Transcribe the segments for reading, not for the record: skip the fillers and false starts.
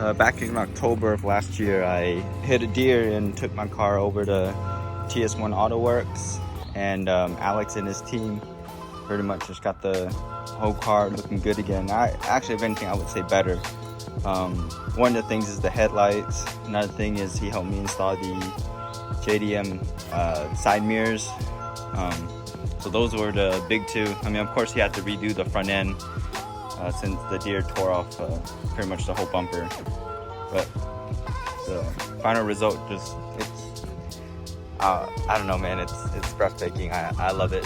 Back in October of last year, I hit a deer and took my car over to TS1 Autoworks, and Alex and his team pretty much just got the whole car looking good again. Actually, if anything, I would say better. One of the things is the headlights. Another thing is he helped me install the JDM side mirrors. So those were the big two. I mean, of course, he had to redo the front end since the deer tore off pretty much the whole bumper. But the final result just, it's, I don't know, man, it's breathtaking. I love it.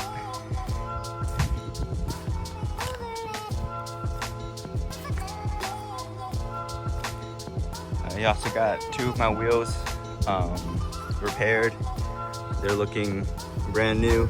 He also got two of my wheels repaired. They're looking brand new.